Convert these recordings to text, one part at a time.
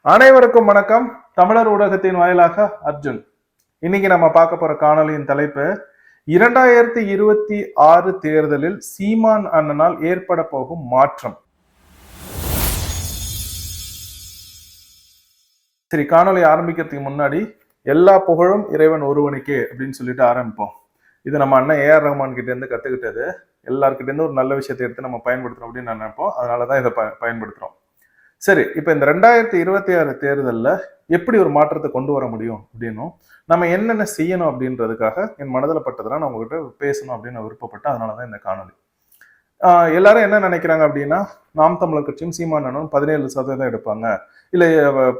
அனைவருக்கும் வணக்கம். தமிழர் ஊடகத்தின் வாயிலாக அர்ஜுன். இன்னைக்கு நம்ம பார்க்க போற காணொலியின் தலைப்பு 2026 தேர்தலில் சீமான் அண்ணனால் ஏற்பட போகும் மாற்றம். சரி, காணொலி ஆரம்பிக்கிறதுக்கு முன்னாடி எல்லா புகழும் இறைவன் ஒருவனுக்கே அப்படின்னு சொல்லிட்டு ஆரம்பிப்போம். இது நம்ம அண்ணன் ஏஆர் ரஹ்மான் கிட்ட இருந்து கத்துக்கிட்டது. எல்லார்கிட்ட இருந்து ஒரு நல்ல விஷயத்தை எடுத்து நம்ம பயன்படுத்துறோம் அப்படின்னு நான் நினைப்போம். அதனாலதான் இதை பயன்படுத்துறோம். சரி, இப்ப இந்த 2026 தேர்தலில் எப்படி ஒரு மாற்றத்தை கொண்டு வர முடியும் அப்படின்னும் நம்ம என்னென்ன செய்யணும் அப்படின்றதுக்காக என் மனதில் பட்டதெல்லாம் நான் உங்ககிட்ட பேசணும் அப்படின்னு விருப்பப்பட்டேன். அதனாலதான் இந்த காணொலி. எல்லாரும் என்ன நினைக்கிறாங்க அப்படின்னா, நாம் தமிழர் கட்சியும் சீமானும் 17% எடுப்பாங்க, இல்லை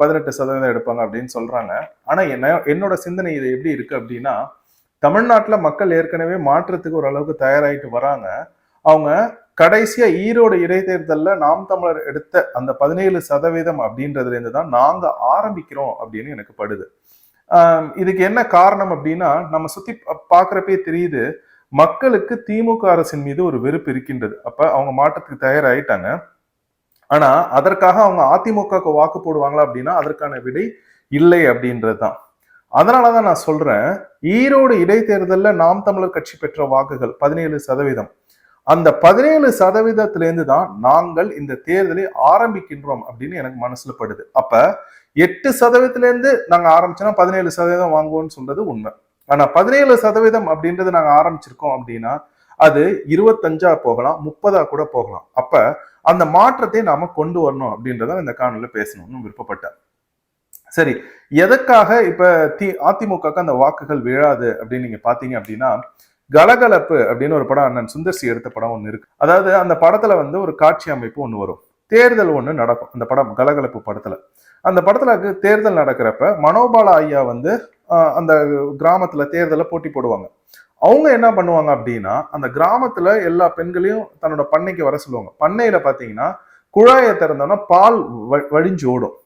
18% எடுப்பாங்க அப்படின்னு சொல்றாங்க. ஆனா என்னோட சிந்தனை இது எப்படி இருக்கு அப்படின்னா, தமிழ்நாட்டுல மக்கள் ஏற்கனவே மாற்றத்துக்கு ஓரளவுக்கு தயாராகிட்டு வராங்க. அவங்க கடைசியா ஈரோடு இடைத்தேர்தலில் நாம் தமிழர் எடுத்த அந்த 17% அப்படின்றதுல இருந்து தான் நாங்க ஆரம்பிக்கிறோம் அப்படின்னு எனக்கு படுது. இதுக்கு என்ன காரணம் அப்படின்னா, நம்ம சுத்தி பாக்குறப்பே தெரியுது, மக்களுக்கு திமுக அரசின் மீது ஒரு வெறுப்பு இருக்கின்றது. அப்ப அவங்க மாற்றத்துக்கு தயாராயிட்டாங்க. ஆனா அதற்காக அவங்க அதிமுகவுக்கு வாக்கு போடுவாங்களா அப்படின்னா அதற்கான விடை இல்லை அப்படின்றதுதான். அதனாலதான் நான் சொல்றேன், ஈரோடு இடைத்தேர்தலில் நாம் தமிழர் கட்சி பெற்ற வாக்குகள் 17%. அந்த 17%இருந்து தான் நாங்கள் இந்த தேர்தலை ஆரம்பிக்கின்றோம் அப்படின்னு எனக்கு மனசுல படுது. அப்ப 8%இருந்து நாங்க ஆரம்பிச்சோம்னா 17% வாங்குவோம்னு சொல்றது உண்மை. ஆனா 17% அப்படின்றது நாங்க ஆரம்பிச்சிருக்கோம் அப்படின்னா அது 25 போகலாம், 30 கூட போகலாம். அப்ப அந்த மாற்றத்தை நாம கொண்டு வரணும் அப்படின்றத இந்த காணொலியில பேசணும்னு விருப்பப்பட்டேன். சரி, எதற்காக இப்ப அதிமுக அந்த வாக்குகள் விழாது அப்படின்னு நீங்க பாத்தீங்க அப்படின்னா, கலகலப்பு அப்படின்னு ஒரு படம் அண்ணன் சுந்தர்சி எடுத்த படம் ஒண்ணு இருக்கு. அதாவது அந்த படத்துல ஒரு காட்சி அமைப்பு ஒண்ணு வரும், தேர்தல் ஒண்ணு நடக்கும். அந்த படம் கலகலப்பு படத்துல, அந்த படத்துல தேர்தல் நடக்கிறப்ப மனோபாலா ஐயா அந்த கிராமத்துல தேர்தலை போட்டி போடுவாங்க. அவங்க என்ன பண்ணுவாங்க அப்படின்னா, அந்த கிராமத்துல எல்லா பெண்களையும் தன்னோட பண்ணைக்கு வர சொல்லுவாங்க. பண்ணையில பாத்தீங்கன்னா குழாயை திறந்தோம்னா பால் வழிஞ்சு ஓடும்.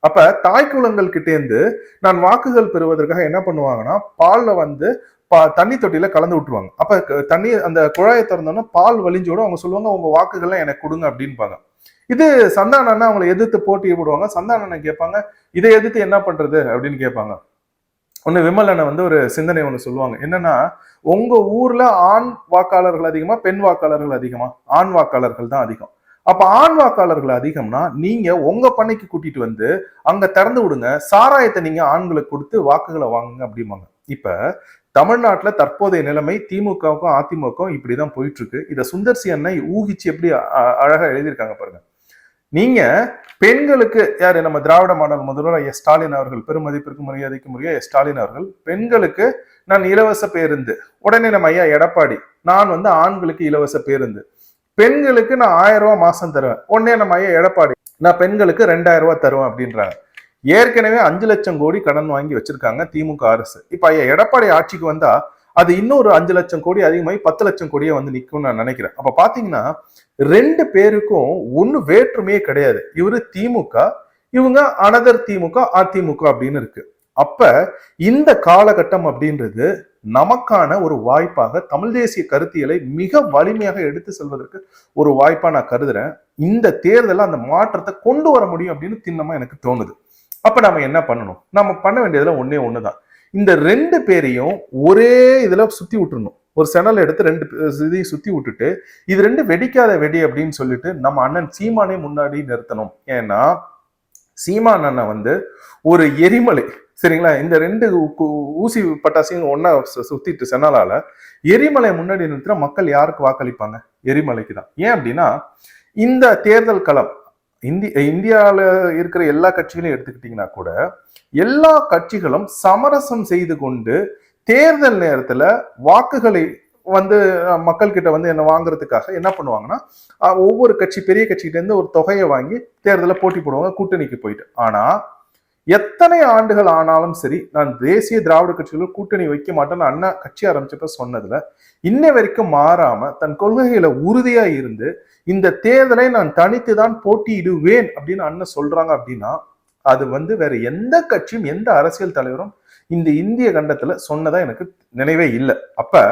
அப்ப தாய் குளங்கள் கிட்டே இருந்து நான் வாக்குகள் பெறுவதற்காக என்ன பண்ணுவாங்கன்னா, பால்ல தண்ணி தொட்டியில கலந்து விட்டுருவாங்க. அப்ப தண்ணி அந்த குழாயை திறந்தோம்னா பால் வலிஞ்சோட அவங்க சொல்லுவாங்க, உங்க வாக்குகள்லாம் எனக்கு கொடுங்க அப்படின்பாங்க. இது சந்தான அவங்களை எதிர்த்து போட்டி போடுவாங்க. சந்தான கேட்பாங்க, இதை எதிர்த்து என்ன பண்றது அப்படின்னு கேட்பாங்க. ஒண்ணு விமல் அண்ணன் ஒரு சிந்தனை ஒண்ணு சொல்லுவாங்க, என்னன்னா, உங்க ஊர்ல ஆண் வாக்காளர்கள் அதிகமா பெண் வாக்காளர்கள் அதிகமா? ஆண் வாக்காளர்கள் தான் அதிகம். அப்ப ஆண் வாக்காளர்கள் அதிகம்னா நீங்க உங்க பண்ணைக்கு கூட்டிட்டு அங்க திறந்து விடுங்க, சாராயத்தை நீங்க ஆண்களுக்கு கொடுத்து வாக்குகளை வாங்குங்க அப்படிம்பாங்க. இப்ப தமிழ்நாட்டுல தற்போதைய நிலைமை திமுகவுக்கும் அதிமுகவும் இப்படிதான் போயிட்டு இருக்கு. இத சுந்தர்சி அண்ணை ஊகிச்சு எப்படி அழகா எழுதியிருக்காங்க பாருங்க. நீங்க பெண்களுக்கு யாரு, நம்ம திராவிட மாடல் முதல்வர் ஸ்டாலின் அவர்கள், பெருமதிப்பிற்கு மரியாதைக்கு முறையா ஸ்டாலின் அவர்கள், பெண்களுக்கு நான் இலவச பேருந்து, உடனே நம்ம ஐயா எடப்பாடி, நான் ஆண்களுக்கு இலவச பேருந்து, பெண்களுக்கு நான் 1000 ரூபாய் மாசம் தருவேன், உடனே நம்ம ஐயா எடப்பாடி, நான் பெண்களுக்கு 2000 ரூபாய் தருவேன் அப்படின்றாங்க. ஏற்கனவே 5 லட்சம் கோடி கடன் வாங்கி வச்சிருக்காங்க திமுக அரசு. இப்ப ஐயா எடப்பாடி ஆட்சிக்கு வந்தா அது இன்னொரு 5 லட்சம் கோடி அதிகமாகி 10 லட்சம் கோடியே நிக்கும்னு நான் நினைக்கிறேன். அப்ப பாத்தீங்கன்னா 2 பேருக்கும் ஒண்ணு வேற்றுமையே கிடையாது. இவரு திமுக, இவங்க அனதர் திமுக, அதிமுக அப்படின்னு இருக்கு. அப்ப இந்த காலகட்டம் அப்படின்றது நமக்கான ஒரு வாய்ப்பாக, தமிழ் தேசிய கருத்தியலை மிக வலிமையாக எடுத்து செல்வதற்கு ஒரு வாய்ப்பா நான் கருதுறேன். இந்த தேர்தல அந்த மாற்றத்தை கொண்டு வர முடியும் அப்படின்னு திண்ணமா எனக்கு தோணுது. அப்ப நம்ம என்ன பண்ணணும்? நம்ம பண்ண வேண்டியதுல ஒண்ணுதான், இந்த 2 பேரையும் ஒரே இதுல சுத்தி விட்டுறணும். ஒரு செனல் எடுத்து 2 இதையும் சுத்தி விட்டுட்டு, இது 2 வெடிக்காத வெடி அப்படின்னு சொல்லிட்டு நம்ம அண்ணன் சீமானே முன்னாடி நிறுத்தணும். ஏன்னா சீமான் அண்ணன் ஒரு எரிமலை, சரிங்களா? இந்த 2 ஊசி பட்டாசையும் ஒன்னா சுத்திட்டு செனலால எரிமலை முன்னாடி நிறுத்தினா மக்கள் யாருக்கு வாக்களிப்பாங்க? எரிமலைக்கு தான். ஏன் அப்படின்னா, இந்த தேர்தல் களம் இந்தியாவில் இருக்கிற எல்லா கட்சிகளையும் எடுத்துக்கிட்டீங்கன்னா கூட, எல்லா கட்சிகளும் சமரசம் செய்து கொண்டு தேர்தல் நேரத்துல வாக்குகளை மக்கள் கிட்ட என்ன வாங்குறதுக்காக என்ன பண்ணுவாங்கன்னா, ஒவ்வொரு கட்சி, பெரிய கட்சிகிட்ட இருந்து ஒரு தொகையை வாங்கி தேர்தலை போட்டி போடுவாங்க கூட்டணிக்கு போயிட்டு. ஆனா எத்தனை ஆண்டுகள் ஆனாலும் சரி, நான் தேசிய திராவிட கட்சிகளோட கூட்டணி வைக்க மாட்டேன்னு அண்ணா கட்சி ஆரம்பிச்சப்ப சொன்னதுல இன்ன வரைக்கும் மாறாம தன் கொள்கையில உறுதியா இருந்து இந்த தேர்தலை நான் தனித்து தான் போட்டியிடுவேன் அப்படின்னு அண்ணன் சொல்றாங்க அப்படின்னா, அது வேற எந்த கட்சியும் எந்த அரசியல் தலைவரும் இந்த இந்திய கண்டத்துல சொன்னதா எனக்கு நினைவே இல்லை. அப்ப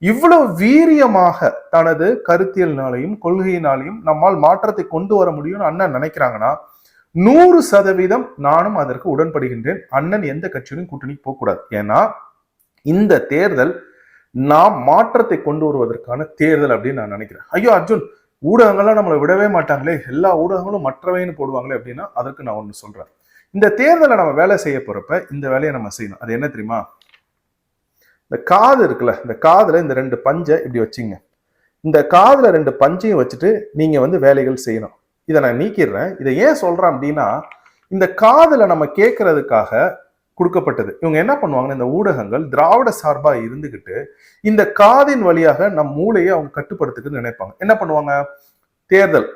இவ்வளவு வீரியமாக தனது கருத்தியல்னாலையும் கொள்கையினாலையும் நம்மால் மாற்றத்தை கொண்டு வர முடியும்னு அண்ணன் நினைக்கிறாங்கன்னா, 100% நானும் அதற்கு உடன்படுகின்றேன். அண்ணன் எந்த கட்சியுடன் கூட்டணிக்கு போகக்கூடாது. ஏன்னா இந்த தேர்தல் நாம் மாற்றத்தை கொண்டு வருவதற்கான தேர்தல் அப்படின்னு நான் நினைக்கிறேன். ஐயோ அர்ஜுன், ஊடகங்கள்லாம் நம்மளை விடவே மாட்டாங்களே, எல்லா ஊடகங்களும் மற்றவைன்னு போடுவாங்களே அப்படின்னா அதற்கு நான் ஒன்று சொல்றேன். இந்த தேர்தலை நம்ம வேலை செய்ய போறப்ப இந்த வேலையை நம்ம செய்யணும். அது என்ன தெரியுமா? இந்த காது இருக்குல்ல, இந்த காதுல இந்த 2 பஞ்சை இப்படி வச்சுங்க. இந்த காதுல 2 பஞ்சையும் வச்சுட்டு நீங்க வேலைகள் செய்யணும். இதை நான் நீக்கிடுறேன். இதை ஏன் சொல்றேன் அப்படின்னா, இந்த காதுல நம்ம கேட்கறதுக்காக கொடுக்கப்பட்டது. இவங்க என்ன பண்ணுவாங்க, இந்த ஊடகங்கள் திராவிட சார்பா இருந்துகிட்டு இந்த காதின் வழியாக நம் மூளையை அவங்க கட்டுப்படுத்துக்கு நினைப்பாங்க. என்ன பண்ணுவாங்க, தேர்தல்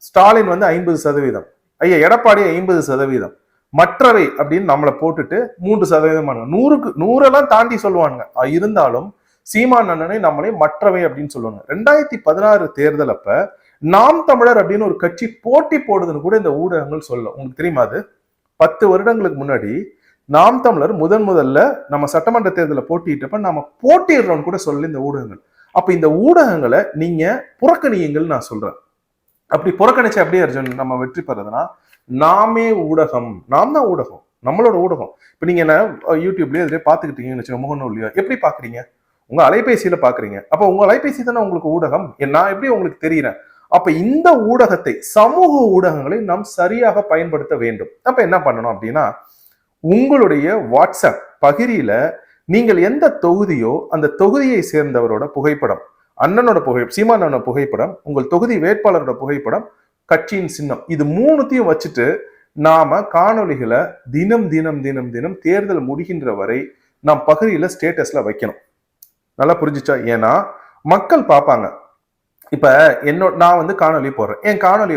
ஸ்டாலின் 50%, ஐயா எடப்பாடி 50%, மற்றவை அப்படின்னு நம்மளை போட்டுட்டு 3% 100க்கு 100 தாண்டி சொல்லுவாங்க. இருந்தாலும் சீமான் அண்ணனை நம்மளே மற்றவை அப்படின்னு சொல்லுவாங்க. 2016 தேர்தல் அப்ப நாம் தமிழர் அப்படின்னு ஒரு கட்சி போட்டி போடுதுன்னு கூட இந்த ஊடகங்கள் சொல்ல. உங்களுக்கு தெரியுமா? அது 10 வருடங்களுக்கு முன்னாடி நாம் தமிழர் முதல்ல நம்ம சட்டமன்ற தேர்தலை போட்டிட்டப்ப நம்ம போட்டிடுறோம்னு கூட சொல்ல இந்த ஊடகங்கள். அப்ப இந்த ஊடகங்களை நீங்க புறக்கணியுங்கள் நான் சொல்றேன். அப்படி புறக்கணிச்சு அப்படியே அர்ஜுன் நம்ம வெற்றி பெறதுன்னா, நாமே ஊடகம், நாம் தான் ஊடகம், நம்மளோட ஊடகம். இப்ப நீங்க என்ன யூடியூப்லயே இதுலயே பாத்துக்கிட்டீங்கன்னு வச்சுக்கோங்க, முகநூல்லையோ எப்படி பாக்குறீங்க? உங்க அலைபேசியில பாக்குறீங்க. அப்ப உங்க அலைபேசி தானே உங்களுக்கு ஊடகம். நான் எப்படி உங்களுக்கு தெரியுறேன்? அப்ப இந்த ஊடகத்தை, சமூக ஊடகங்களை நாம் சரியாக பயன்படுத்த வேண்டும். அப்ப என்ன பண்ணணும் அப்படின்னா, உங்களுடைய வாட்ஸ்அப் பகிரியில நீங்கள் எந்த தொகுதியோ அந்த தொகுதியை சேர்ந்தவரோட புகைப்படம், அண்ணனோட புகைப்படம், சீமானோட புகைப்படம், உங்கள் தொகுதி வேட்பாளரோட புகைப்படம், கட்சியின் சின்னம், இது 3த்தையும் வச்சுட்டு நாம காணொலிகளை தினம் தினம் தினம் தினம் தேர்தல் முடிகின்ற வரை நாம் பகிரியில ஸ்டேட்டஸ்ல வைக்கணும். நல்லா புரிஞ்சுச்சா? ஏன்னா மக்கள் பார்ப்பாங்க. இப்ப நான் காணொலி போடுறேன். என் காணொலி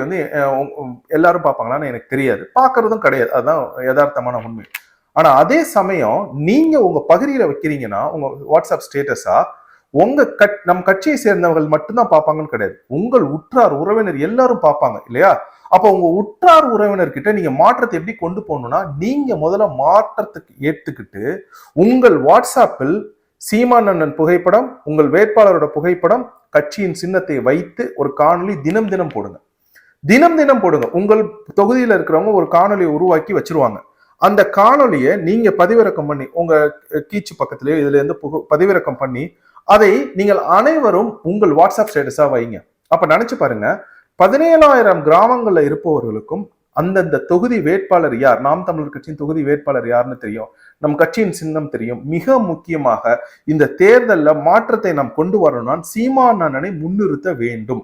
எல்லாரும் பார்ப்பாங்களான்னு எனக்கு தெரியாது, பார்க்கறதும் கிடையாது. அதுதான் யதார்த்தமான உண்மை. ஆனா அதே சமயம் நீங்க உங்க பகிரியில வைக்கிறீங்கன்னா, உங்க வாட்ஸ்அப் ஸ்டேட்டஸா, நம் கட்சியை சேர்ந்தவர்கள் மட்டும்தான் பார்ப்பாங்கன்னு கிடையாது. உங்கள் உற்றார் உறவினர் எல்லாரும் பார்ப்பாங்க இல்லையா? அப்ப உங்க உற்றார் உறவினர்கிட்ட நீங்க மாற்றத்தை எப்படி கொண்டு போகணும்னா, நீங்க முதல்ல மாற்றத்துக்கு ஏத்துக்கிட்டு உங்கள் வாட்ஸ்அப்பில் சீமான் அண்ணன் புகைப்படம், உங்கள் வேட்பாளரோட புகைப்படம், கட்சியின் சின்னத்தை வைத்து ஒரு காணொலி தினம் தினம் போடுங்க. தினம் தினம் போடுங்க. உங்கள் தொகுதியில இருக்கிறவங்க ஒரு காணொலியை உருவாக்கி வச்சிருவாங்க. அந்த காணொலியை நீங்க பதிவிறக்கம் பண்ணி உங்க கீச்சு பக்கத்திலேயே இதுல இருந்து பதிவிறக்கம் பண்ணி அதை நீங்கள் அனைவரும் உங்கள் வாட்ஸ்அப் ஸ்டேட்டஸா வைங்க. அப்ப நினைச்சு பாருங்க, 17,000 கிராமங்கள்ல இருப்பவர்களுக்கும் அந்தந்த தொகுதி வேட்பாளர் யார், நாம் தமிழர் கட்சியின் தொகுதி வேட்பாளர் யாருன்னு தெரியும், நம் கட்சியின் சின்னம் தெரியும். மிக முக்கியமாக இந்த தேர்தலில் மாற்றத்தை நாம் கொண்டு வரணும்னா சீமான் அண்ணனை முன்னிறுத்த வேண்டும்.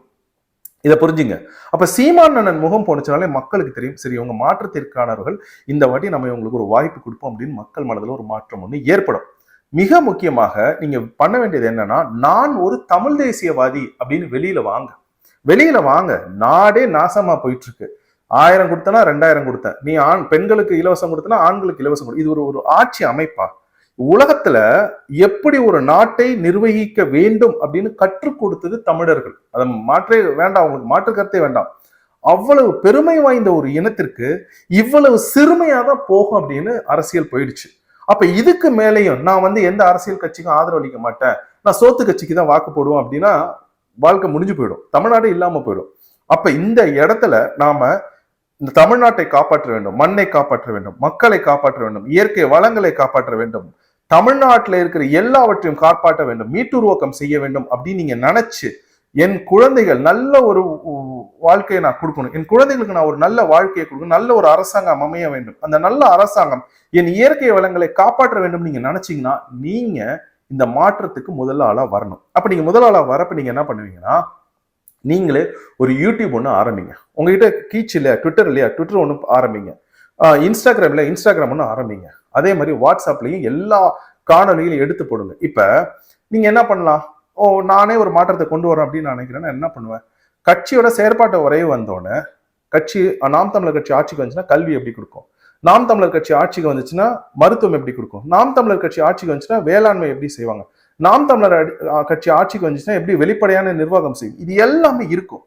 இதை புரிஞ்சுங்க. அப்ப சீமான் அண்ணன் முகம் போனுச்சுனாலே மக்களுக்கு தெரியும், சரி இவங்க மாற்றத்திற்கானவர்கள், இந்த வாட்டி நம்ம இவங்களுக்கு ஒரு வாய்ப்பு கொடுப்போம் அப்படின்னு மக்கள் மனதில் ஒரு மாற்றம் ஒன்று ஏற்படும். மிக முக்கியமாக நீங்க பண்ண வேண்டியது என்னன்னா, நான் ஒரு தமிழ் தேசியவாதி அப்படின்னு வெளியில வாங்க. நாடே நாசமா போயிட்டு இருக்கு. 1000 கொடுத்தனா 2000 கொடுத்த, நீ பெண்களுக்கு இலவசம் கொடுத்தனா ஆண்களுக்கு இலவசம் கொடு. இது ஒரு ஆட்சி அமைப்பா? உலகத்துல எப்படி ஒரு நாட்டை நிர்வகிக்க வேண்டும் அப்படின்னு கற்றுக் கொடுத்தது தமிழர்கள். அதை மாற்றே வேண்டாம், அவங்களுக்கு மாற்று கருத்தே வேண்டாம். அவ்வளவு பெருமை வாய்ந்த ஒரு இனத்திற்கு இவ்வளவு சிறுமையா தான் போகும் அப்படின்னு அரசியல் போயிடுச்சு. அப்ப இதுக்கு மேலேயும் நான் எந்த அரசியல் கட்சிக்கும் ஆதரவு அளிக்க மாட்டேன், நான் சோத்து கட்சிக்கு தான் வாக்கு போடுவோம் அப்படின்னா வாழ்க்கை முடிஞ்சு போயிடும், தமிழ்நாடு இல்லாம போயிடும். அப்ப இந்த இடத்துல நாம இந்த தமிழ்நாட்டை காப்பாற்ற வேண்டும், மண்ணை காப்பாற்ற வேண்டும், மக்களை காப்பாற்ற வேண்டும், இயற்கை வளங்களை காப்பாற்ற வேண்டும், தமிழ்நாட்டில் இருக்கிற எல்லாவற்றையும் காப்பாற்ற வேண்டும், மீட்டுருவாக்கம் செய்ய வேண்டும் அப்படின்னு நீங்க நினைச்சு, என் குழந்தைகள் நல்ல ஒரு வாழ்க்கையை நான் கொடுக்கணும், என் குழந்தைகளுக்கு நான் ஒரு நல்ல வாழ்க்கையை கொடுக்கணும், நல்ல ஒரு அரசாங்கம் அமைய வேண்டும், அந்த நல்ல அரசாங்கம் என் இயற்கை வளங்களை காப்பாற்ற வேண்டும் நீங்க நினைச்சீங்கன்னா நீங்க இந்த மாற்றத்துக்கு முதல் ஆளா வரணும். அப்ப நீங்க முதல் ஆளா வரப்ப நீங்க என்ன பண்ணுவீங்கன்னா, நீங்களே ஒரு யூடியூப் ஒன்று ஆரம்பிங்க. உங்ககிட்ட கீச் இல்லையா, ட்விட்டர் இல்லையா, ட்விட்டர் ஒன்று ஆரம்பிங்க. இன்ஸ்டாகிராம் ஒன்று ஆரம்பிங்க. அதே மாதிரி வாட்ஸ்அப்லையும் எல்லா காணொலிகளையும் எடுத்து போடுங்க. இப்ப நீங்க என்ன பண்ணலாம், நானே ஒரு மாற்றத்தை கொண்டு வரேன் அப்படின்னு நான் நினைக்கிறேன்னா என்ன பண்ணுவேன், கட்சியோட செயற்பாட்டை உரைய வந்தோடனே, கட்சி நாம் தமிழர் கட்சி ஆட்சிக்கு வந்துச்சுன்னா கல்வி எப்படி கொடுக்கும், நாம் தமிழர் கட்சி ஆட்சிக்கு வந்துச்சுன்னா மருத்துவம் எப்படி கொடுக்கும், நாம் தமிழர் கட்சி ஆட்சிக்கு வந்துச்சுன்னா வேளாண்மை எப்படி செய்வாங்க, நாம் தமிழர் கட்சி ஆட்சிக்கு வந்துச்சுன்னா எப்படி வெளிப்படையான நிர்வாகம் செய்யும், இது எல்லாமே இருக்கும்.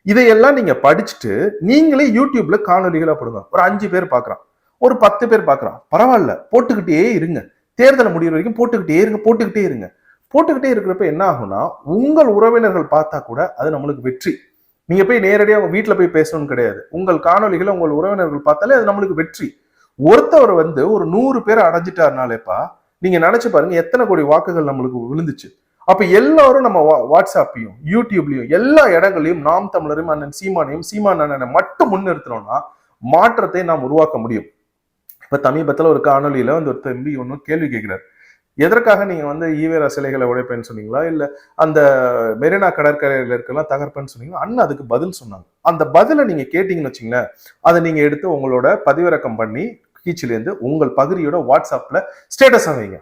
இதையெல்லாம் நீங்க படிச்சுட்டு நீங்களே யூடியூப்ல காணொலிகளா போடுங்க. ஒரு 5 பேர் பாக்குறான், ஒரு 10 பேர் பாக்குறான், பரவாயில்ல, போட்டுக்கிட்டே இருங்க. தேர்தல் முடிகிற வரைக்கும் போட்டுக்கிட்டே இருங்க. போட்டுக்கிட்டே இருக்கிறப்ப என்ன ஆகும்னா, உங்கள் உறவினர்கள் பார்த்தா கூட அது நம்மளுக்கு வெற்றி. நீங்க போய் நேரடியாக உங்க வீட்டுல போய் பேசணும்னு கிடையாது. உங்கள் காணொலிகளை உங்கள் உறவினர்கள் பார்த்தாலே அது நம்மளுக்கு வெற்றி. ஒருத்தவர் வந்து ஒரு 100 பேரை அடைஞ்சிட்டாருனாலேப்பா நீங்க நினைச்சு பாருங்க எத்தனை கோடி வாக்குகள் நம்மளுக்கு விழுந்துச்சு. அப்ப எல்லாரும் நம்ம வாட்ஸ்அப்பையும் யூடியூப்லயும் எல்லா இடங்களையும் நாம் தமிழரையும் அண்ணன் சீமானையும் சீமான் அண்ணனை மட்டும் முன்னிறுத்தினோம்னா மாற்றத்தை நாம் உருவாக்க முடியும். இப்ப சமீபத்துல ஒரு காணொலியில வந்து ஒரு தம்பி ஒன்னும் கேள்வி கேட்கிறார். எதற்காக நீங்க வந்து ஈவேரா சிலைகளை உடைப்பேன்னு சொன்னீங்களா, இல்ல அந்த மெரினா கடற்கரையில இருக்கலாம் தகர்ப்பேன்னு சொன்னீங்களா? அண்ணன் அதுக்கு பதில் சொன்னாங்க. அந்த பதிலை நீங்க கேட்டீங்கன்னு வச்சுங்களேன், அதை நீங்க எடுத்து உங்களோட பதிவிறக்கம் பண்ணி கீச்சிலேருந்து உங்கள் பகுதியோட வாட்ஸ்அப்ல ஸ்டேட்டஸ் வைங்க.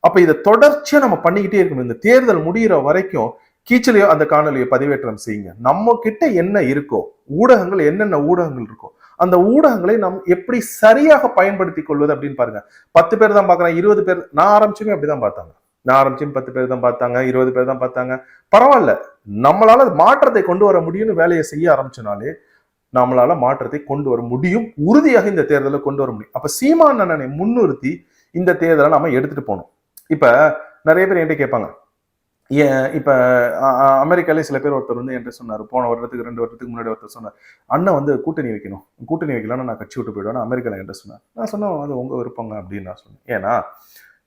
அப்ப இதை தொடர்ச்சியா நம்ம பண்ணிக்கிட்டே இருக்கணும். இந்த தேர்தல் முடிகிற வரைக்கும் கீச்சிலேயோ அந்த காணொலியை பதிவேற்றம் செய்யுங்க. நம்ம கிட்ட என்ன இருக்கோ, ஊடகங்கள் என்னென்ன ஊடகங்கள் இருக்கோ அந்த ஊடகங்களை நாம் எப்படி சரியாக பயன்படுத்திக் கொள்வது அப்படின்னு பாருங்க. 10 பேர் தான் பாக்குறாங்க, 20 பேர். நான் ஆரம்பிச்சுமே அப்படிதான் பார்த்தாங்க. நான் ஆரம்பிச்சும் 10 பேர் தான் பார்த்தாங்க, 20 பேர் தான் பார்த்தாங்க. பரவாயில்ல, நம்மளால மாற்றத்தை கொண்டு வர முடியும்னு வேலையை செய்ய ஆரம்பிச்சனாலே நம்மளால மாற்றத்தை கொண்டு வர முடியும். உறுதியாக இந்த தேர்தலை கொண்டு வர முடியும். அப்ப சீமான் அண்ணனை முன்னிறுத்தி இந்த தேர்தலை நம்ம எடுத்துட்டு போகணும். இப்ப நிறைய பேர் என்கிட்ட கேட்பாங்க, இப்ப அமெரிக்காலே சில பேர் ஒருத்தர் வந்து என்கிட்ட சொன்னார், போன வருடத்துக்கு 2 வருடத்துக்கு முன்னாடி ஒருத்தர் சொன்னார், அண்ணன் வந்து கூட்டணி வைக்கணும், கூட்டணி வைக்கலாம்னு நான் கட்சி விட்டு போயிடுவேன் அமெரிக்கால என்கிட்ட சொன்னார். நான் சொன்னேன் அது உங்க விருப்பங்க அப்படின்னு நான் சொன்னேன். ஏன்னா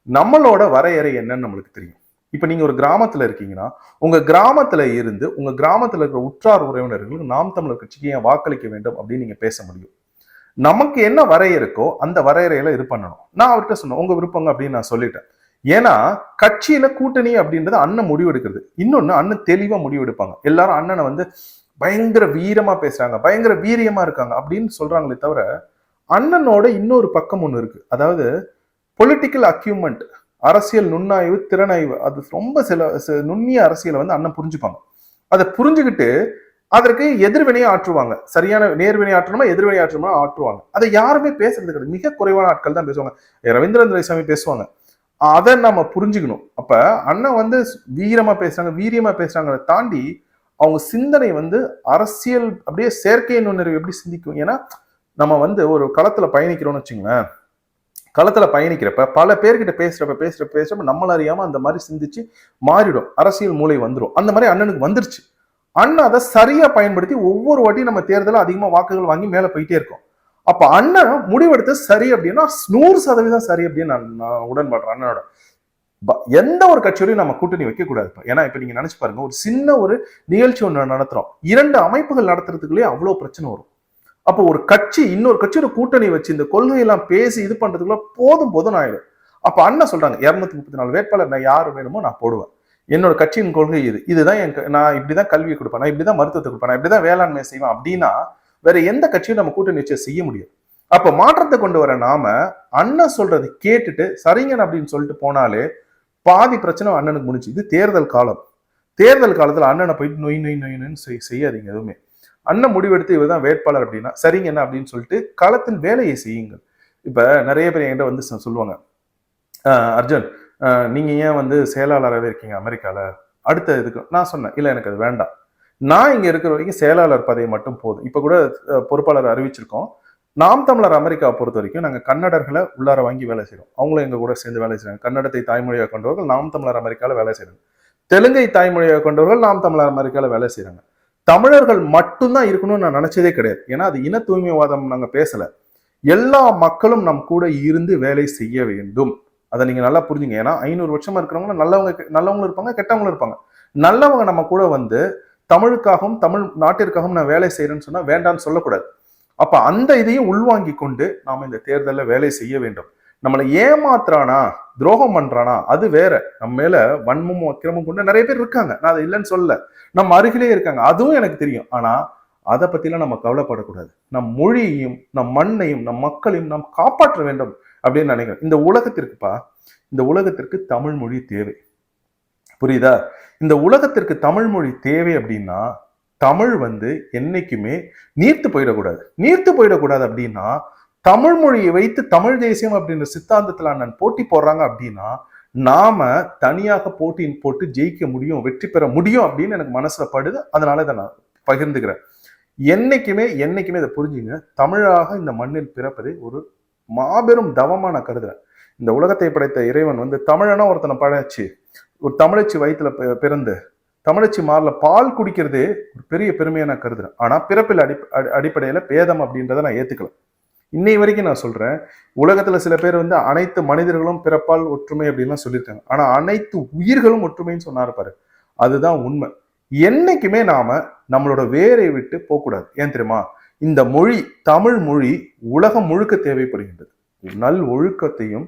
நம்மளோட வரையறை என்னன்னு நம்மளுக்கு தெரியும். இப்ப நீங்க ஒரு கிராமத்துல இருக்கீங்கன்னா உங்க கிராமத்துல இருந்து உங்க கிராமத்துல இருக்கிற உற்றார் உறவினர்களுக்கு நாம் தமிழர் கட்சிக்கு ஏன் வாக்களிக்க வேண்டும் அப்படின்னு நீங்க பேச முடியும். நமக்கு என்ன வரையறுக்கோ அந்த வரையறையில இது பண்ணணும். நான் அவர்கிட்ட சொன்னேன் உங்க விருப்பங்க அப்படின்னு நான் சொல்லிட்டேன். ஏன்னா கட்சியில கூட்டணி அப்படின்றது அண்ணன் முடிவெடுக்கிறது. இன்னொன்னு அண்ணன் தெளிவா முடிவெடுப்பாங்க. எல்லாரும் அண்ணனை வந்து பயங்கர வீரமா பேசுறாங்க, பயங்கர வீரியமா இருக்காங்க அப்படின்னு சொல்றாங்களே தவிர அண்ணனோட இன்னொரு பக்கம் ஒண்ணு இருக்கு. அதாவது பொலிட்டிக்கல் அக்யூமெண்ட், அரசியல் நுண்ணாய்வு, திறனாய்வு, அது ரொம்ப சில நுண்ணிய அரசியலை வந்து அண்ணன் புரிஞ்சுப்பாங்க. அதை புரிஞ்சுக்கிட்டு அதற்கு எதிர்வினையை ஆற்றுவாங்க. சரியான நேர்வினை ஆற்றணுமா எதிர்வினை ஆற்றணுமா ஆற்றுவாங்க. அதை யாருமே பேசுறது கிடையாது. மிக குறைவான ஆட்கள் தான் பேசுவாங்க. ரவீந்திரன் துரைசாமி பேசுவாங்க. அதை நம்ம புரிஞ்சுக்கணும். அப்ப அண்ணன் வந்து வீரமா பேசுறாங்க, வீரியமா பேசுறாங்க தாண்டி அவங்க சிந்தனை வந்து அரசியல் அப்படியே செயற்கை நுண்ணறிவு எப்படி சிந்திக்கும். ஏன்னா நம்ம வந்து ஒரு களத்துல பயணிக்கிறோம்னு வச்சுங்களேன், களத்துல பயணிக்கிறப்ப பல பேர்கிட்ட பேசுறப்ப நம்மள அறியாம அந்த மாதிரி சிந்திச்சு மாறிடும், அரசியல் மூளை வந்துடும். அந்த மாதிரி அண்ணனுக்கு வந்துருச்சு. அண்ணன் அதை சரியா பயன்படுத்தி ஒவ்வொரு வாட்டியும் நம்ம தேர்தல அதிகமா வாக்குகள் வாங்கி மேல போயிட்டே இருக்கோம். அப்ப அண்ணன் முடிவெடுத்து சரி அப்படின்னா 100% சரி அப்படின்னு நான் உடன்படுறேன் அண்ணனோட. எந்த ஒரு கட்சியோடையும் நம்ம கூட்டணி வைக்க கூடாது. ஏன்னா இப்ப நீங்க நினைச்சு பாருங்க, ஒரு சின்ன ஒரு நிகழ்ச்சி ஒண்ணு நடத்துறோம், 2 அமைப்புகள் நடத்துறதுக்குள்ளே அவ்வளவு பிரச்சனை வரும். அப்போ ஒரு கட்சி இன்னொரு கட்சியோட கூட்டணி வச்சு இந்த கொள்கையெல்லாம் பேசி இது பண்றதுக்குள்ள போதும் ஆயிடும். அப்ப அண்ணன் சொல்றாங்க 234 வேட்பாளர் நான் யாரு வேணுமோ நான் போடுவேன், என்னோட கட்சியின் கொள்கை இதுதான் நான் இப்படிதான் கல்வி கொடுப்பேன், நான் இப்படிதான் மருத்துவத்தை கொடுப்பேன், நான் இப்படிதான் வேளாண்மை செய்வேன் அப்படின்னா வேற எந்த கட்சியும் நம்ம கூட்டணி வச்சு செய்ய முடியாது. அப்ப மாற்றத்தை கொண்டு வர நாம அண்ணன் சொல்றது கேட்டுட்டு சரிங்க அப்படின்னு சொல்லிட்டு போனாலே பாதி பிரச்சனை அண்ணனுக்கு முடிச்சு. இது தேர்தல் காலம். தேர்தல் காலத்துல அண்ணனை போயிட்டு நொய் நொய் நொய்னு செய்யாதீங்க. எதுவுமே அண்ணன் முடிவெடுத்து இவர்தான் வேட்பாளர் அப்படின்னா சரிங்க என்ன அப்படின்னு சொல்லிட்டு களத்தில் வேலையை செய்யுங்கள். இப்ப நிறைய பேர் என்கிட்ட வந்து சொல்லுவாங்க, அர்ஜுன் நீங்க ஏன் வந்து செயலாளராகவே இருக்கீங்க அமெரிக்கால, அடுத்த இதுக்கு. நான் சொன்னேன் இல்ல எனக்கு அது வேண்டாம், நான் இங்க இருக்கிற வரைக்கும் செயலாளர் பதவி மட்டும் போதும். இப்ப கூட பொறுப்பாளர் அறிவிச்சிருக்கோம். நாம் தமிழர் அமெரிக்காவை பொறுத்த வரைக்கும் நாங்க கன்னடர்களை உள்ளார வாங்கி வேலை செய்யறோம், அவங்களும் எங்க கூட சேர்ந்து வேலை செய்யறாங்க. கன்னடத்தை தாய்மொழியாக கொண்டவர்கள் நாம் தமிழர் அமெரிக்கால வேலை செய்யறாங்க, தெலுங்கை தாய்மொழியாக கொண்டவர்கள் நாம் தமிழர் அமெரிக்கால வேலை செய்யறாங்க. தமிழர்கள் மட்டும்தான் இருக்கணும்னு நான் நினைச்சதே கிடையாது. ஏன்னா அது இன தூய்மைவாதம் நாங்க பேசல. எல்லா மக்களும் நம் கூட இருந்து வேலை செய்ய வேண்டும். அதை நீங்க நல்லா புரிஞ்சுங்க. ஏன்னா 500 வருஷமா இருக்கிறவங்க நல்லவங்களும் இருப்பாங்க, கெட்டவங்களும் இருப்பாங்க. நல்லவங்க நம்ம கூட வந்து தமிழுக்காகவும் தமிழ் நாட்டிற்காகவும் நான் வேலை செய்யறேன்னு சொன்னா வேண்டான்னு சொல்லக்கூடாது. அப்ப அந்த இதையும் உள்வாங்கி கொண்டு நாம இந்த தேர்தலில் வேலை செய்ய வேண்டும். நம்மளை ஏமாத்துறானா துரோகம் பண்றானா அது வேற. நம்ம மேல வன்மமும் அக்கிரமும் கொண்டு நிறைய பேர் இருக்காங்க, நான் அதை இல்லைன்னு சொல்ல, நம்ம அருகிலே இருக்காங்க, அதுவும் எனக்கு தெரியும். ஆனா அதை பத்திலாம் நம்ம கவலைப்படக்கூடாது. நம் மொழியையும் நம் மண்ணையும் நம் மக்களையும் நாம் காப்பாற்ற வேண்டும் அப்படின்னு நினைக்கிறேன். இந்த உலகத்திற்கு தமிழ் மொழி தேவை. புரியுதா? இந்த உலகத்திற்கு தமிழ் மொழி தேவை அப்படின்னா தமிழ் வந்து என்னைக்குமே நீர்த்து போயிடக்கூடாது அப்படின்னா தமிழ் மொழியை வைத்து தமிழ் தேசியம் அப்படின்ற சித்தாந்தத்துல அண்ணன் போட்டி போடுறாங்க அப்படின்னா நாம தனியாக போட்டியின் போட்டு ஜெயிக்க முடியும், வெற்றி பெற முடியும் அப்படின்னு எனக்கு மனசுல படுது. அதனால இதை நான் பகிர்ந்துக்கிறேன். என்னைக்குமே இதை புரிஞ்சுங்க, தமிழாக இந்த மண்ணில் பிறப்பதை ஒரு மாபெரும் தவமா நான் கருதுறேன். இந்த உலகத்தை படைத்த இறைவன் வந்து தமிழனா ஒருத்தனை படைச்சு ஒரு தமிழச்சி வயிற்றுல பிறந்து தமிழச்சி மார்ல பால் குடிக்கிறதே ஒரு பெரிய பெருமையை நான் கருதுறேன். ஆனா பிறப்பில் அடிப்படையில பேதம் அப்படின்றத நான் ஏத்துக்கல. இன்னை வரைக்கும் நான் சொல்றேன், உலகத்துல சில பேர் வந்து அனைத்து மனிதர்களும் பிறப்பால் ஒற்றுமை அப்படின்லாம் சொல்லியிருக்காங்க. ஆனா அனைத்து உயிர்களும் ஒற்றுமைன்னு சொன்னாரு பாரு, அதுதான் உண்மை. என்னைக்குமே நாம நம்மளோட வேரை விட்டு போகக்கூடாது. ஏன் தெரியுமா? இந்த மொழி, தமிழ் மொழி உலகம் முழுக்க தேவைப்படுகின்றது. நல் ஒழுக்கத்தையும்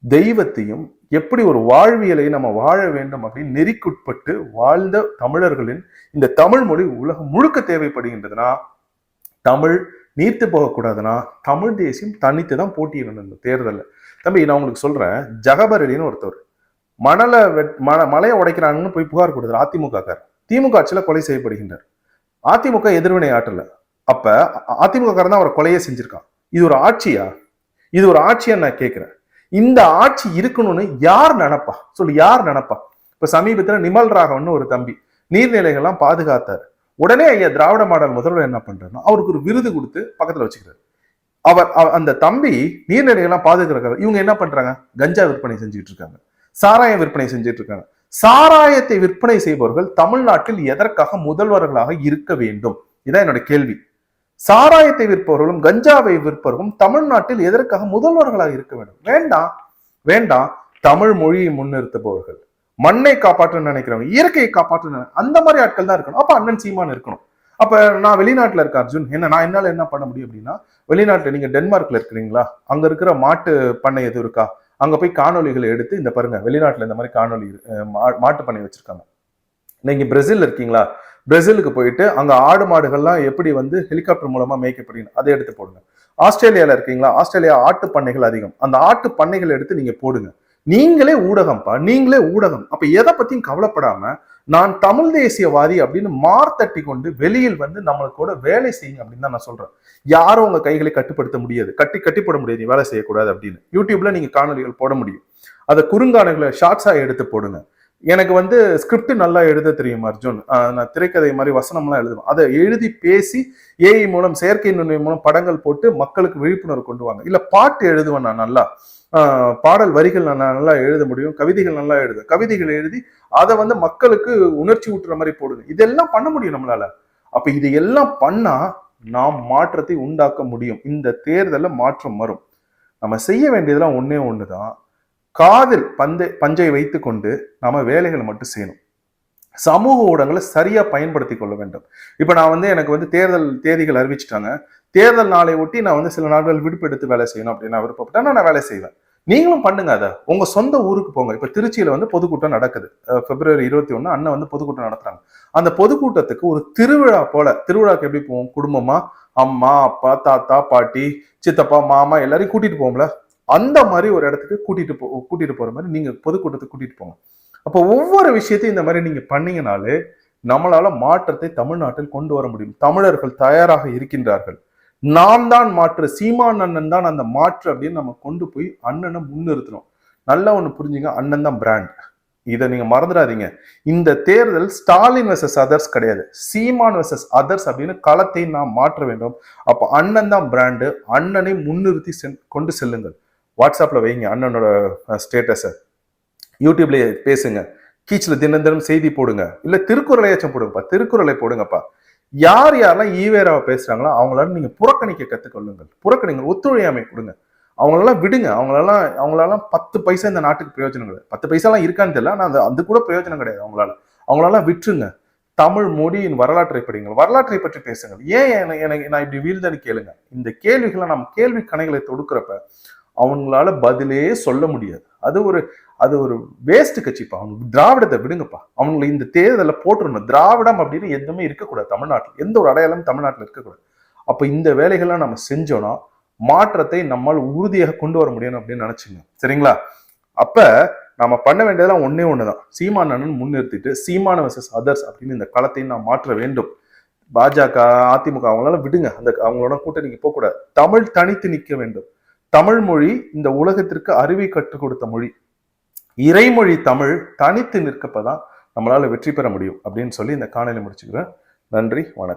தெய்வத்தையும் எப்படி ஒரு வாழ்வியலை நம்ம வாழ வேண்டும் அப்படின்னு நெறிக்குட்பட்டு வாழ்ந்த தமிழர்களின் இந்த தமிழ் மொழி உலகம் முழுக்க தேவைப்படுகின்றதுன்னா, தமிழ் நீர்த்து போகக்கூடாதுன்னா தமிழ் தேசியம் தனித்து தான் போட்டியிடணும் இந்த தேர்தலில். தம்பி நான் உங்களுக்கு சொல்றேன், ஜகபரலின்னு ஒருத்தவர் மலையை உடைக்கிறாங்கன்னு போய் புகார் கொடுத்தார் அதிமுக கார். திமுக ஆட்சியில கொலை செய்யப்படுகின்றார். அதிமுக எதிர்வினை ஆற்றல. அப்ப அதிமுக காரன் தான் அவரை கொலையே செஞ்சிருக்கான். இது ஒரு ஆட்சியா? இது ஒரு ஆட்சியா நான் கேட்கிறேன். இந்த ஆட்சி இருக்கணும்னு யார் நினைப்பா சொல்லு? யார் நினைப்பா? இப்ப சமீபத்துல நிமல் ராகவன் ஒரு தம்பி நீர்நிலைகள்லாம் பாதுகாத்தார். உடனே ஐயா திராவிட மாடல் முதல்வர் என்ன பண்றாருன்னா அவருக்கு ஒரு விருது கொடுத்து பக்கத்துல வச்சுக்கிறாரு. அந்த தம்பி நீர்நிலைகள்லாம் பாதுகாக்கிறாரு. இவங்க என்ன பண்றாங்க? கஞ்சா விற்பனை செஞ்சுட்டு இருக்காங்க, சாராயம் விற்பனை செஞ்சுட்டு இருக்காங்க. சாராயத்தை விற்பனை செய்பவர்கள் தமிழ்நாட்டில் எதற்காக முதல்வர்களாக இருக்க வேண்டும்? இதான் என்னோட கேள்வி. சாராயத்தை விற்பவர்களும் கஞ்சாவை விற்பவர்களும் தமிழ்நாட்டில் எதற்காக முதல்வர்களாக இருக்க வேண்டும்? வேண்டாம், வேண்டாம். தமிழ் மொழியை முன்னிறுத்துபவர்கள், மண்ணை காப்பாற்ற நினைக்கிறவங்க, இயற்கையை காப்பாற்ற அந்த மாதிரி ஆட்கள் தான் இருக்கணும். அப்ப அண்ணன் சீமான் இருக்கணும். அப்ப நான் வெளிநாட்டுல இருக்க அர்ஜுன் நான் என்னால என்ன பண்ண முடியும் அப்படின்னா, வெளிநாட்டுல நீங்க டென்மார்க்ல இருக்கிறீங்களா, அங்க இருக்கிற மாட்டு பண்ணை எது இருக்கா, அங்க போய் காணொலிகளை எடுத்து இந்த பாருங்க வெளிநாட்டுல இந்த மாதிரி காணொலி மாட்டு பண்ணை வச்சிருக்காங்க. நீங்க பிரேசில் இருக்கீங்களா, பிரேசிலுக்கு போயிட்டு அங்க ஆடு மாடுகள்லாம் எப்படி வந்து ஹெலிகாப்டர் மூலமா மேய்க்கப்படுங்க அதை எடுத்து போடுங்க. ஆஸ்திரேலியால இருக்கீங்களா, ஆஸ்திரேலியா ஆட்டு பண்ணைகள் அதிகம், அந்த ஆட்டு பண்ணைகள் எடுத்து நீங்க போடுங்க. நீங்களே ஊடகம்ப்பா, நீங்களே ஊடகம். அப்ப எதை பத்தியும் கவலைப்படாம நான் தமிழ் தேசியவாதி அப்படின்னு மார்த்தட்டி கொண்டு வெளியில் வந்து நம்மளுக்கூட வேலை செய்யுங்க அப்படின்னு தான் நான் சொல்றேன். யாரும் உங்க கைகளை கட்டுப்படுத்த முடியாது, கட்டிப்பட முடியாது. நீ வேலை செய்யக்கூடாது அப்படின்னு யூடியூப்ல நீங்க காணொலிகள் போட முடியும். அதை குறுங்காணொலிகளை ஷார்ட்ஸா எடுத்து போடுங்க. எனக்கு வந்து ஸ்கிரிப்ட் நல்லா எழுத தெரியும் அர்ஜுன். நான் திரைக்கதை மாதிரி வசனம்லாம் எழுதுவேன். அதை எழுதி பேசி ஏஐ மூலம், செயற்கை நுண்ணறிவு மூலம் படங்கள் போட்டு மக்களுக்கு விழிப்புணர்வு கொண்டு வாங்க. இல்ல பாட்டு எழுதுவேன் நான் நல்லா, பாடல் வரிகள் நான் நல்லா எழுத முடியும், கவிதைகள் நல்லா எழுதுவேன். கவிதைகள் எழுதி அதை வந்து மக்களுக்கு உணர்ச்சி ஊட்டுற மாதிரி போடுங்க. இதெல்லாம் பண்ண முடியும் நம்மளால. அப்ப இதையெல்லாம் பண்ணா நாம் மாற்றத்தை உண்டாக்க முடியும். இந்த தேர்தலில் மாற்றம் வரும். நம்ம செய்ய வேண்டியதெல்லாம் ஒன்னே ஒண்ணுதான், காதில் பஞ்சை வைத்து கொண்டு நாம வேலைகளை மட்டும் செய்யணும். சமூக ஊடகங்களை சரியா பயன்படுத்தி கொள்ள வேண்டும். இப்ப நான் வந்து எனக்கு வந்து தேர்தல் தேதிகள் அறிவிச்சுட்டாங்க, தேர்தல் நாளை ஒட்டி நான் வந்து சில நாட்கள் விடுப்பு எடுத்து வேலை செய்யணும் அப்படின்னு நான் விருப்பப்பட்டேன், நான் வேலை செய்வேன். நீங்களும் பண்ணுங்க. அதை உங்க சொந்த ஊருக்கு போங்க. இப்ப திருச்சியில வந்து பொதுக்கூட்டம் நடக்குது. பிப்ரவரி 21 அண்ணன் வந்து பொதுக்கூட்டம் நடத்துறாங்க. அந்த பொதுக்கூட்டத்துக்கு ஒரு திருவிழா போல, திருவிழாக்கு எப்படி போவோம், குடும்பமா அம்மா அப்பா தாத்தா பாட்டி சித்தப்பா மாமா எல்லாரையும் கூட்டிட்டு போவோம்ல, அந்த மாதிரி ஒரு இடத்துக்கு கூட்டிட்டு போற மாதிரி நீங்க பொதுக்கூட்டத்துக்கு கூட்டிட்டு போங்க. அப்போ ஒவ்வொரு விஷயத்தையும் இந்த மாதிரி நீங்க பண்ணீங்கனாலே நம்மளால மாற்றத்தை தமிழ்நாட்டில் கொண்டு வர முடியும். தமிழர்கள் தயாராக இருக்கின்றார்கள். நாம் தான் மாற்று, சீமான் அண்ணன் தான் அந்த மாற்று அப்படின்னு நம்ம கொண்டு போய் அண்ணனை முன்னிறுத்தணும். நல்லா ஒண்ணு புரிஞ்சுங்க, அண்ணன் தான் பிராண்ட். இதை நீங்க மறந்துடாதீங்க. இந்த தேர்தல் ஸ்டாலின் வெர்சஸ் அதர்ஸ் கிடையாது, சீமான் வெர்சஸ் அதர்ஸ் அப்படின்னு களத்தை நாம் மாற்ற வேண்டும். அப்ப அண்ணன் தான் பிராண்டு. அண்ணனை முன்னிறுத்தி கொண்டு செல்லுங்கள். வாட்ஸ்அப்ல வைங்க அண்ணனோட ஸ்டேட்டஸை, யூடியூப்ல பேசுங்க, கீச்சில் தினம் செய்தி போடுங்க, இல்ல திருக்குறளையாச்சும் போடுங்கப்பா, திருக்குறளை போடுங்கப்பா. யார் யாரெல்லாம் ஈவேராவை பேசுறாங்களோ அவங்களால நீங்க புறக்கணிக்க கத்துக்கொள்ளுங்கள், புறக்கணிங்க, ஒத்துழையாமை கொடுங்க, அவங்களெல்லாம் விடுங்க. அவங்களாலாம் 10 பைசா இந்த நாட்டுக்கு பிரயோஜனம் கிடையாது. 10 பைசாலாம் இருக்கான்னு தெரியல, ஆனா அது கூட பிரயோஜனம் கிடையாது. அவங்களால விட்டுருங்க. தமிழ் மொழியின் வரலாற்றை படிங்க, வரலாற்றை பற்றி பேசுங்க. ஏன் எனக்கு நான் இப்படி வீழ்ந்தேன்னு கேளுங்க. இந்த கேள்விகளை நம்ம கேள்வி கணைகளை தொடுக்கிறப்ப அவங்களால பதிலே சொல்ல முடியாது. அது ஒரு வேஸ்ட் கட்சிப்பா. அவங்க திராவிடத்தை விடுங்கப்பா. அவங்களை இந்த தேர்தலில் போட்டுருணும். திராவிடம் அப்படின்னு எதுவுமே இருக்கக்கூடாது தமிழ்நாட்டில், எந்த ஒரு அடையாளமும் தமிழ்நாட்டில் இருக்கக்கூடாது. அப்ப இந்த வேலைகள்லாம் நம்ம செஞ்சோம்னா மாற்றத்தை நம்மால் உறுதியாக கொண்டு வர முடியும் அப்படின்னு நினைச்சுங்க, சரிங்களா? அப்ப நம்ம பண்ண வேண்டியதெல்லாம் ஒன்னே ஒண்ணுதான், சீமான் அண்ணன் முன்னிறுத்திட்டு சீமான வெர்சஸ் அதர்ஸ் அப்படின்னு இந்த களத்தை நாம் மாற்ற வேண்டும். பாஜக அதிமுக அவங்களால விடுங்க, அவங்களோட கூட்டணிக்கு போக கூடாது. தமிழ் தனித்து நிற்க வேண்டும். தமிழ் மொழி இந்த உலகத்திற்கு அறிவை கற்றுக் கொடுத்த மொழி. இறைமொழி தமிழ் தனித்து நிற்கப்பதான் நம்மளால வெற்றி பெற முடியும் அப்படின்னு சொல்லி இந்த காணொலி முடிச்சுக்கிறேன். நன்றி, வணக்கம்.